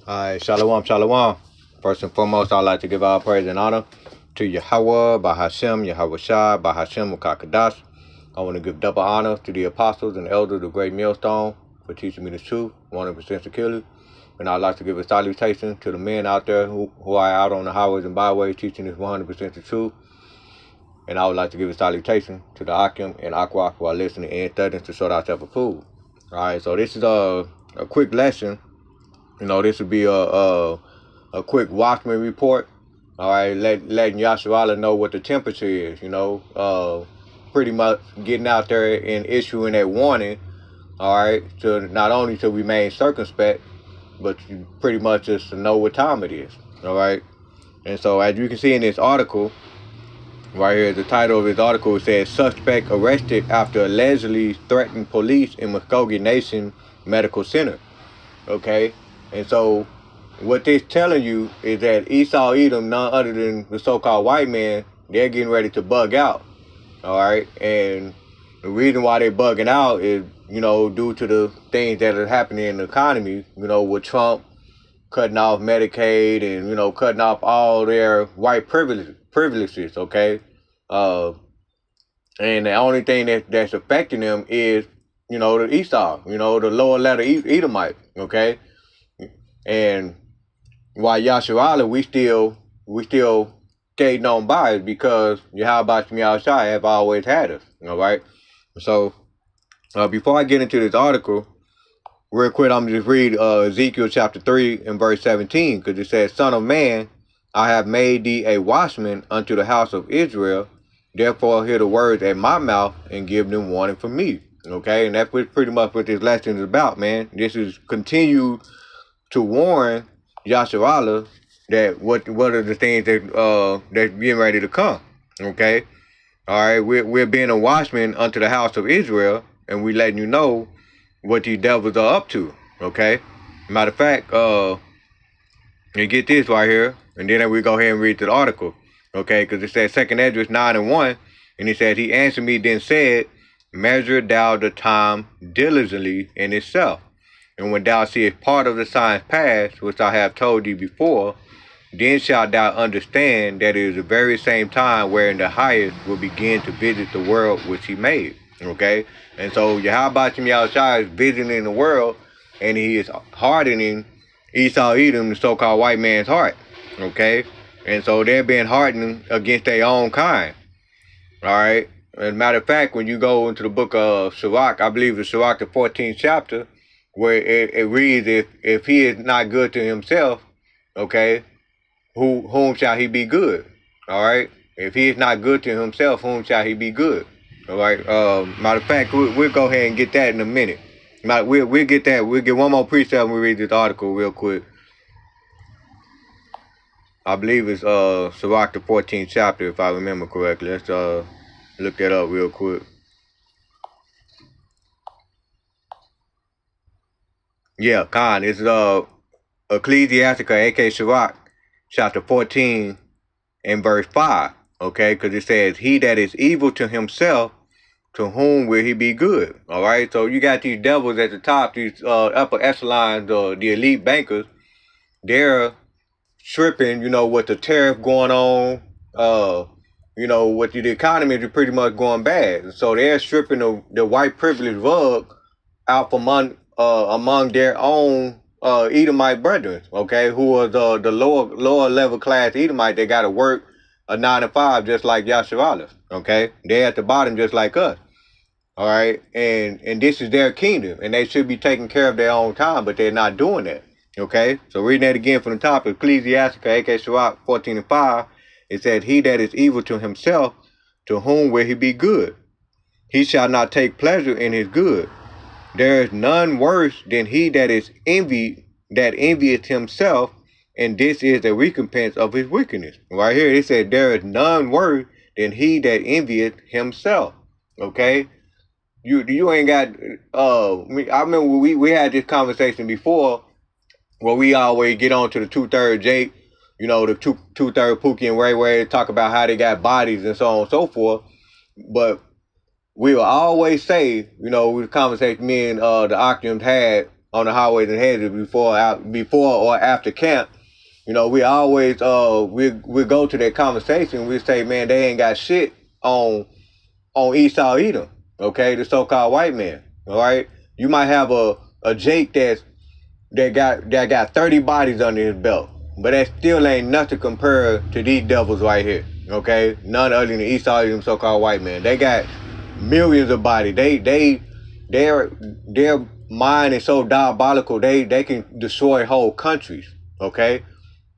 Alright, Shalom, Shalom. First and foremost, I'd like to give all praise and honor to Yahweh, Bahashem, Yahweh Shai, Bahashem, Mukakadash. I want to give double honor to the apostles and elders of the great millstone for teaching me the truth, 100% securely. And I'd like to give a salutation to the men out there who are out on the highways and byways teaching us 100% the truth. And I would like to give a salutation to the Akim and Aqua who are listening and studying to sort ourselves a food. Alright, so this is a quick lesson. This would be a quick Watchman report. All right, letting Yasharala know what the temperature is. Pretty much getting out there and issuing that warning. All right, to not only to remain circumspect, but pretty much just to know what time it is. All right, and so as you can see in this article, right here, the title of this article says suspect arrested after allegedly threatened police in Muskogee Nation Medical Center. Okay. And so what this telling you is that Esau Edom, none other than the so-called white man, they're getting ready to bug out. All right. And the reason why they're bugging out is, due to the things that are happening in the economy, with Trump cutting off Medicaid and, cutting off all their white privileges. Okay. And the only thing that's affecting them is, the Esau, the lower letter Edomite. Okay. And why Yasharala we still skating on by is because Yahweh Shai have always had us. All right. So before I get into this article, real quick, I'm gonna just read Ezekiel chapter 3 and verse 17, because it says, "Son of man, I have made thee a watchman unto the house of Israel. Therefore hear the words at my mouth and give them warning from me." Okay, and that's pretty much what this lesson is about, man. This is continue to warn Yasharala that what are the things that that's getting ready to come. Okay, all right, we're being a watchman unto the house of Israel, and we letting you know what these devils are up to. Okay, matter of fact, you get this right here, and then we go ahead and read the article. Okay, because it says 2 Esdras 9:1, and it says, "He answered me, then said, measure thou the time diligently in itself. And when thou seest part of the signs past, which I have told thee before, then shalt thou understand that it is the very same time wherein the highest will begin to visit the world which he made." Okay? And so Yahweh Shai is visiting the world, and he is hardening Esau Edom, the so-called white man's heart. Okay? And so they're being hardened against their own kind. Alright? As a matter of fact, when you go into the book of Sirach, I believe it's Sirach, the 14th chapter, where it reads, if he is not good to himself, okay, whom shall he be good? All right. If he is not good to himself, whom shall he be good? All right. Matter of fact, we'll go ahead and get that in a minute. We'll get that. We'll get one more precept when we read this article real quick. I believe it's Sirach, the 14th chapter, if I remember correctly. Let's look that up real quick. Yeah, Khan. It's Ecclesiastica, aka Sirach, chapter 14 and verse 5. Okay, because it says, "He that is evil to himself, to whom will he be good?" All right, so you got these devils at the top, these upper echelons, the elite bankers. They're stripping, with the tariff going on, with the economy is pretty much going bad. So they're stripping the white privilege rug out from among their own Edomite brethren, okay, who are the lower level class Edomite. They got to work a 9 to 5 just like Yasharala, okay. They're at the bottom just like us, all right. And this is their kingdom, and they should be taking care of their own time, but they're not doing that, okay. So reading that again from the top, Ecclesiastica, aka Sirach 14 and 5, it said, "He that is evil to himself, to whom will he be good? He shall not take pleasure in his good. There is none worse than he that is envied, that envieth himself, and this is the recompense of his wickedness." Right here, it said, there is none worse than he that envieth himself. Okay? You ain't got, I remember we had this conversation before, where we always get on to the 2/3 Jake, the 2/3 Pookie and Ray Ray, talk about how they got bodies and so on and so forth. But we will always say, the conversation me and the Octans had on the highways and hedges before or after camp, you know, we always we go to that conversation. We say, man, they ain't got shit on Esau Edom. Okay, the so-called white man. All right, you might have a Jake that got 30 bodies under his belt, but that still ain't nothing compared to these devils right here. Okay, none other than the Esau Edom so-called white man. They got millions of bodies. Their mind is so diabolical. They can destroy whole countries. Okay,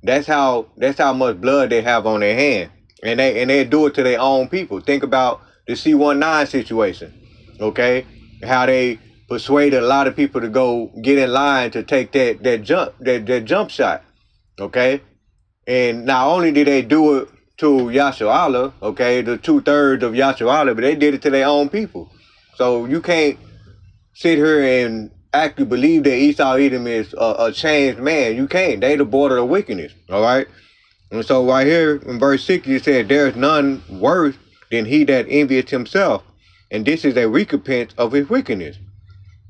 that's how much blood they have on their hand, and they do it to their own people. Think about the C-19 situation. Okay, how they persuaded a lot of people to go get in line to take that jump shot. Okay, and not only did they do it to Yasharallah, okay, the 2/3 of Yasharallah, but they did it to their own people. So you can't sit here and actually believe that Esau Edom is a changed man. You can't. They the border of wickedness. All right. And so right here in verse 6, it said, "There is none worse than he that envieth himself, and this is a recompense of his wickedness."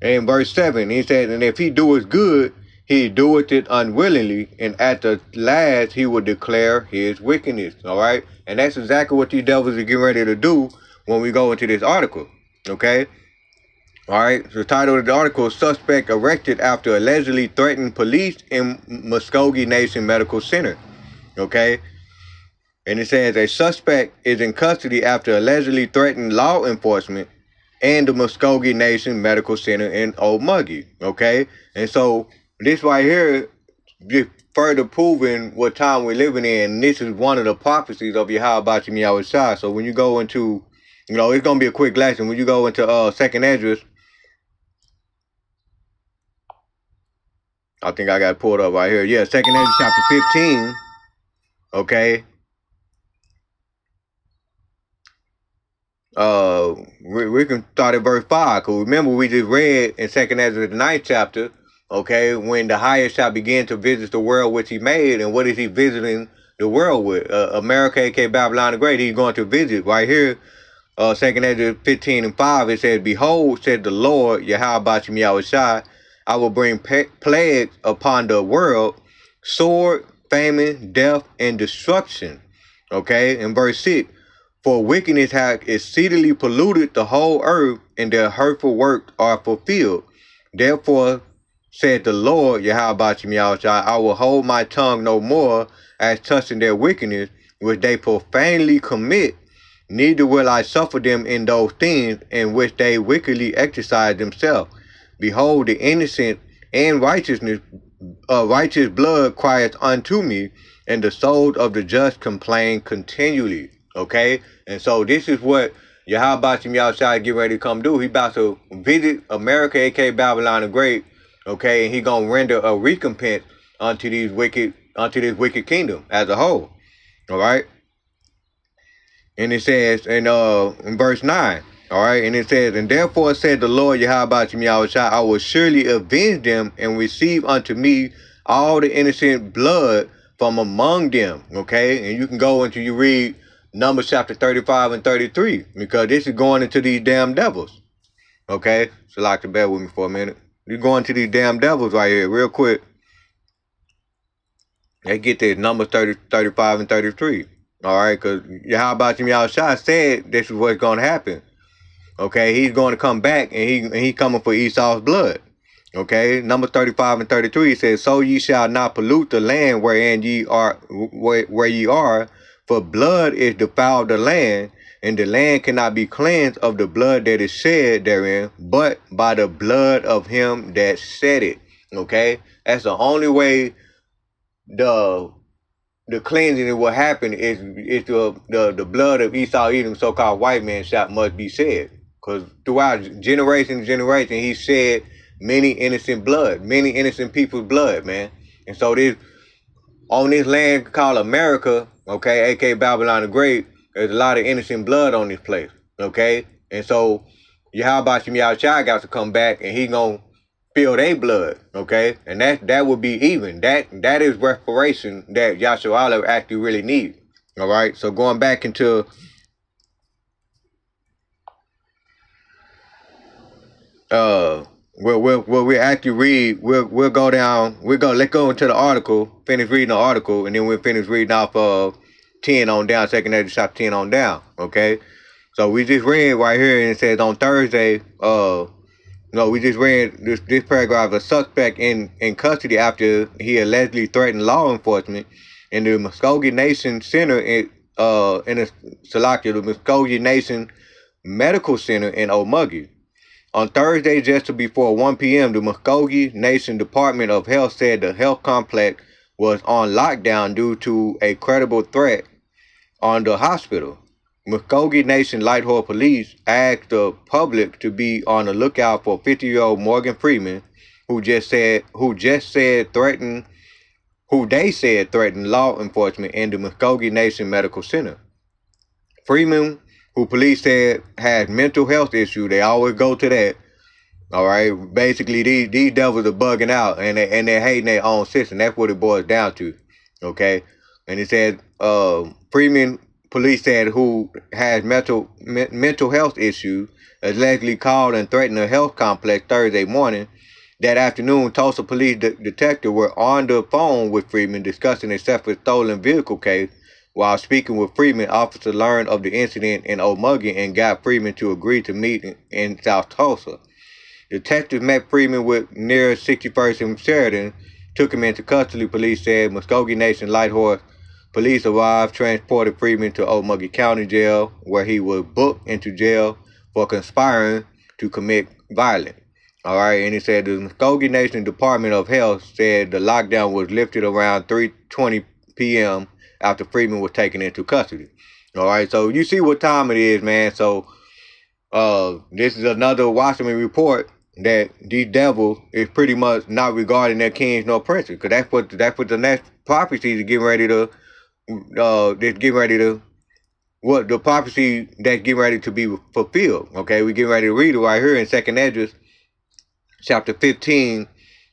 And in verse 7, he said, "And if he doeth good, he doeth it unwillingly, and at the last he will declare his wickedness." All right. And that's exactly what these devils are getting ready to do when we go into this article. Okay. All right, so the title of the article is "Suspect Arrested After Allegedly Threatened Police in Muskogee Nation Medical Center." Okay, and it says a suspect is in custody after allegedly threatened law enforcement and the Muskogee Nation Medical Center in Okmulgee. Okay, and so this right here just further proving what time we're living in. And this is one of the prophecies of Yahweh Bashim Yahweh. So when you go into, you know, it's gonna be a quick lesson. When you go into Second Esdras, I think I got it pulled up right here. Yeah, Second Esdras chapter 15. Okay. We can start at verse 5. Because remember, we just read in Second Esdras the 9th chapter, okay, when the highest shall begin to visit the world which he made. And what is he visiting the world with? America, aka Babylon the Great. He's going to visit right here. Second Esdras 15 and 5. It says, "Behold, said the Lord, Yahweh Bashim Yahushai, I will bring plagues upon the world, sword, famine, death, and destruction." Okay, in verse 6, "For wickedness hath exceedingly polluted the whole earth, and their hurtful works are fulfilled. Therefore, said the Lord, Yahweh Bashim Yahushai, I will hold my tongue no more as touching their wickedness, which they profanely commit, neither will I suffer them in those things in which they wickedly exercise themselves. Behold, the innocent and righteous blood crieth unto me, and the souls of the just complain continually." Okay, and so this is what Yahweh Bashim Yahushai get ready to come do. He about to visit America, aka Babylon the Great. Okay, and he gonna render a recompense unto this wicked kingdom as a whole. All right, and it says in verse 9. All right, and it says, "And therefore said the Lord Yahweh Bashim Yahushai, I will surely avenge them and receive unto me all the innocent blood from among them." Okay, and you can go into you read Numbers chapter 35 and 33, because this is going into these damn devils. Okay, so like to bear with me for a minute. You're going to these damn devils right here, real quick. They get this Numbers 35 and 33. All right, because Yahweh Bashim Yahushai said this is what's going to happen. Okay, he's going to come back, and he coming for Esau's blood. Okay, Numbers 35 and 33 says, "So ye shall not pollute the land wherein ye are, where ye are, for blood is defiled the land, and the land cannot be cleansed of the blood that is shed therein, but by the blood of him that shed it." Okay, that's the only way the cleansing will happen is the blood of Esau Edom, so-called white man, must be shed. Because throughout generation, he shed many innocent people's blood, man. And so this, on this land called America, okay, aka Babylon the Great, there's a lot of innocent blood on this place, okay? And so Yahweh Bashim Yahushai got to come back, and he gonna feel their blood, okay? And that would be even. That is reparation that Yahshua actually really needs. All right, so going back into we'll actually read. We'll go down. Let's go into the article. Finish reading the article, and then we'll finish reading off 10 on down. Second Ezra chapter 10 on down. Okay. So we just read right here, and it says on Thursday. No, we just read this paragraph. A suspect in custody after he allegedly threatened law enforcement in the Muskogee Nation Center in the Salakia, the Muskogee Nation Medical Center in Omugee. On Thursday, just before 1 p.m., the Muskogee Nation Department of Health said the health complex was on lockdown due to a credible threat on the hospital. Muskogee Nation Lighthorse Police asked the public to be on the lookout for 50-year-old Morgan Freeman, who they said threatened law enforcement in the Muskogee Nation Medical Center. Freeman, who police said had mental health issues, they always go to that. All right, basically these devils are bugging out and they're hating their own system. That's what it boils down to. Okay, and it said Freeman. Police said who has mental health issues allegedly called and threatened a health complex Thursday morning. That afternoon, Tulsa police detectives were on the phone with Freeman discussing a separate stolen vehicle case. While speaking with Freeman, officers learned of the incident in Omugee and got Freeman to agree to meet in South Tulsa. Detectives met Freeman with near 61st and Sheridan, took him into custody, police said. Muskogee Nation Lighthorse Police arrived, transported Freeman to Omugee County Jail, where he was booked into jail for conspiring to commit violence. All right, and he said the Muskogee Nation Department of Health said the lockdown was lifted around 3:20 p.m. after Freeman was taken into custody. All right, so you see what time it is, man. So this is another Washington report that these devils is pretty much not regarding their kings nor princes, because that's what the next prophecy is getting ready to. What the prophecy that's getting ready to be fulfilled. Okay, we getting ready to read it right here in 2nd Ezra chapter 15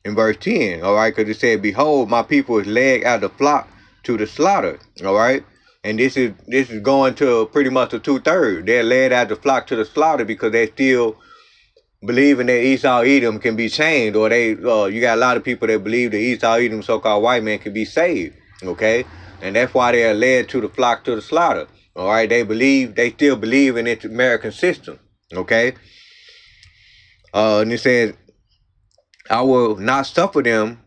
and verse 10. All right, because it said, "Behold, my people is led out of the flock to the slaughter." All right, and this is going to pretty much a 2/3. They're led out of the flock to the slaughter because they still believing that Esau Edom can be changed, or you got a lot of people that believe that Esau Edom, so-called white man, can be saved. Okay. And that's why they are led to the flock to the slaughter. All right, they still believe in the American system. Okay, and it says, "I will not suffer them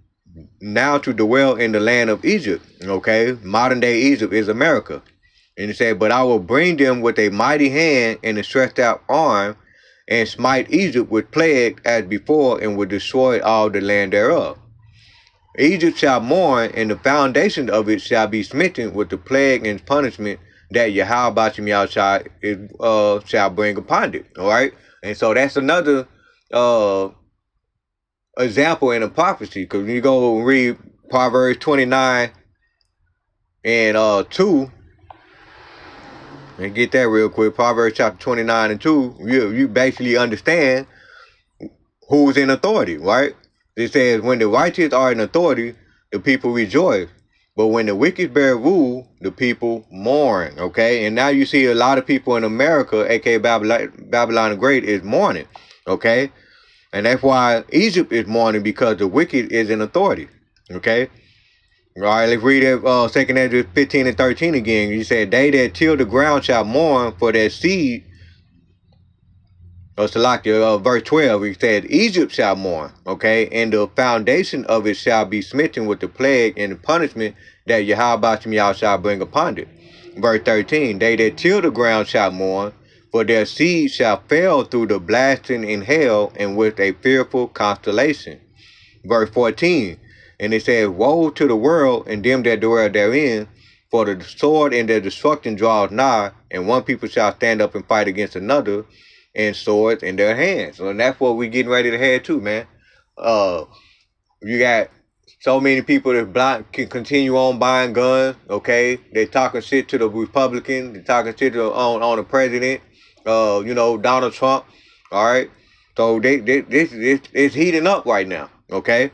now to dwell in the land of Egypt." Okay, modern day Egypt is America. And it said, "But I will bring them with a mighty hand and a stretched out arm, and smite Egypt with plague as before, and will destroy all the land thereof. Egypt shall mourn, and the foundation of it shall be smitten with the plague and punishment that Yahweh Bashim Yahushua shall bring upon it." All right, and so that's another example in a prophecy, because when you go read Proverbs 29 and 2, and get that real quick. Proverbs chapter 29 and 2, you basically understand who's in authority, right? It says, "When the righteous are in authority, the people rejoice. But when the wicked bear rule, the people mourn." Okay, and now you see a lot of people in America, aka Babylon the Great, is mourning. Okay, and that's why Egypt is mourning, because the wicked is in authority. Okay, all right, let's read it. 2nd Ezra 15 and 13 again. You said, "They that till the ground shall mourn for their seed." Salakia, verse 12, he said, "Egypt shall mourn," okay, "and the foundation of it shall be smitten with the plague and the punishment that Yahweh shall bring upon it." Verse 13, "They that till the ground shall mourn, for their seed shall fail through the blasting in hell and with a fearful constellation." Verse 14, and it says, "Woe to the world and them that dwell therein, for the sword and their destruction draws nigh, and one people shall stand up and fight against another, and swords in their hands." And that's what we're getting ready to head to, man. You got so many people that can continue on buying guns. Okay, they talking shit to the Republicans. They talking shit on the president. Donald Trump. All right, so this is heating up right now. Okay,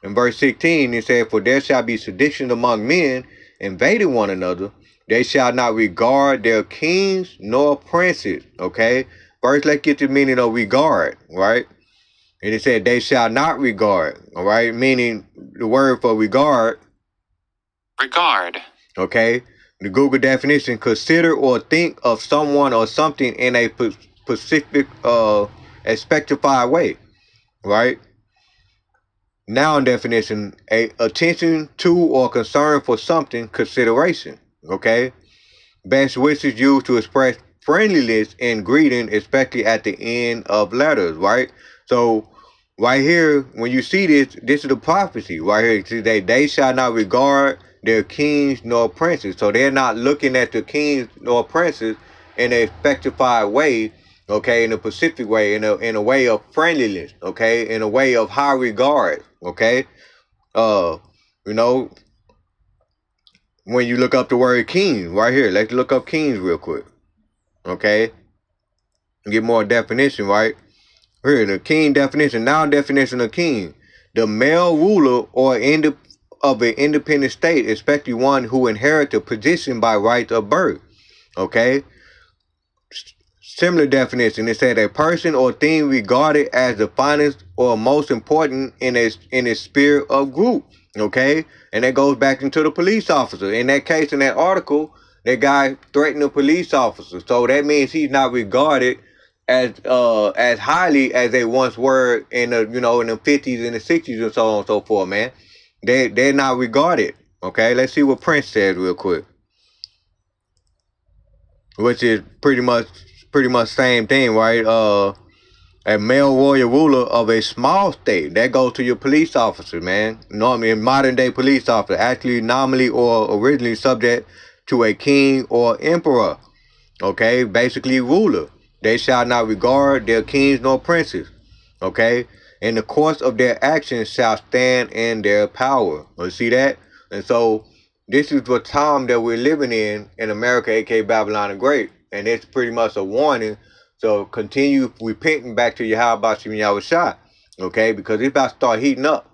in verse 16 it said, "For there shall be sedition among men, invading one another. They shall not regard their kings nor princes." Okay. First, let's get the meaning of regard, right? And it said they shall not regard, all right? Meaning the word for regard. Regard. Okay? The Google definition, consider or think of someone or something in a specific, expectified way, right? Noun definition, a attention to or concern for something, consideration, okay? Best wishes used to express friendliness in greeting, especially at the end of letters, right? So right here, when you see this, this is the prophecy right here. Today, they shall not regard their kings nor princes. So they're not looking at the kings nor princes in a specified way, okay, in a specific way, in a way of friendliness, okay, in a way of high regard, okay. You know, when you look up the word king right here, let's look up kings real quick, okay, get more definition, right? Here, the king definition, noun definition of king, the male ruler or of an independent state, especially one who inherits a position by right of birth, okay. Similar definition, it said a person or thing regarded as the finest or most important in a sphere of group. Okay, and that goes back into the police officer. In that case, in that article, that guy threatened a police officer, so that means he's not regarded as highly as they once were in the in the 50s and the 60s and so on and so forth. Man, they're not regarded. Okay, let's see what Prince says real quick, which is pretty much same thing, right? A male royal ruler of a small state. That goes to your police officer, man. Normally, modern day police officer, actually nominally or originally subject to a king or emperor. Okay, basically ruler. They shall not regard their kings nor princes. Okay, in the course of their actions shall stand in their power. You see that? And so this is the time that we're living in America, aka Babylon the Great. And it's pretty much a warning. So continue repenting back to Yahweh Shem Yahushua, okay? Because it's about to start heating up,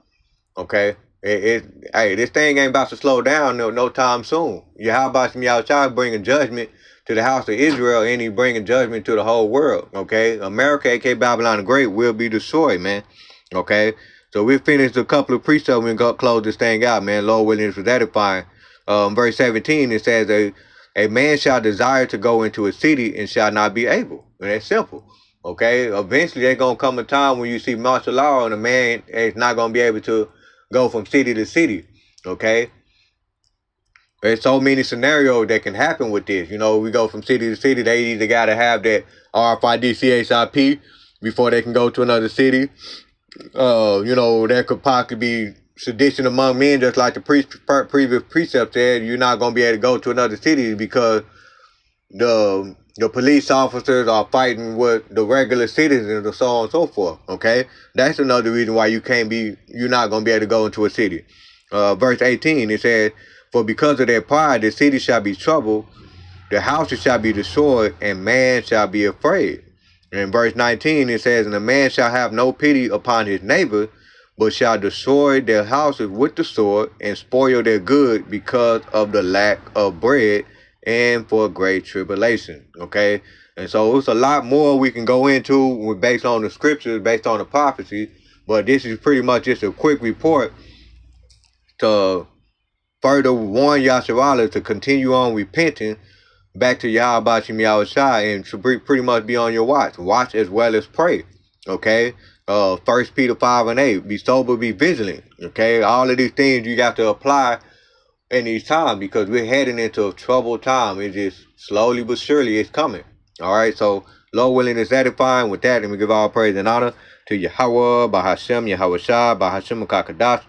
okay? Hey, this thing ain't about to slow down no time soon. Yahweh Shem Yahushua is bringing judgment to the house of Israel, and he's bringing judgment to the whole world, okay? America, aka Babylon the Great, will be destroyed, man, okay? So we finished a couple of precepts. We're going to close this thing out, man. Lord willing, this was edifying. Verse 17, it says, a man shall desire to go into a city and shall not be able. And that's simple. Okay? Eventually, there's going to come a time when you see martial law and a man is not going to be able to go from city to city. Okay? There's so many scenarios that can happen with this. You know, we go from city to city. They either got to have that RFID CHIP before they can go to another city. There could possibly be sedition among men, just like the previous precept said. You're not going to be able to go to another city because the police officers are fighting with the regular citizens and so on and so forth. Okay, that's another reason why you're not going to be able to go into a city. Verse 18, it said, for because of their pride, the city shall be troubled, the houses shall be destroyed, and man shall be afraid. And in verse 19, it says, and a man shall have no pity upon his neighbor, but shall destroy their houses with the sword and spoil their good because of the lack of bread and for great tribulation. Okay? And so it's a lot more we can go into based on the scriptures, based on the prophecy, but this is pretty much just a quick report to further warn Yasharala to continue on repenting back to Yahweh Shem Yahushua and to pretty much be on your watch. Watch as well as pray. Okay? 1 Peter 5 and 8. Be sober, be vigilant. Okay? All of these things you got to apply in these times because we're heading into a troubled time. It's just slowly but surely it's coming. Alright, so Lord willing is edifying. With that, let me give all praise and honor to Yahweh, Bahashem, Yahushua, Bahashem Kakadash.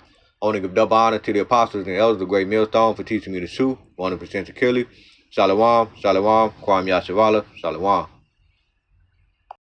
I want to give double honor to the apostles and elders of the great millstone for teaching me the truth 100% securely. Shalom, Shalom, Kwam Yashavala, Shalom.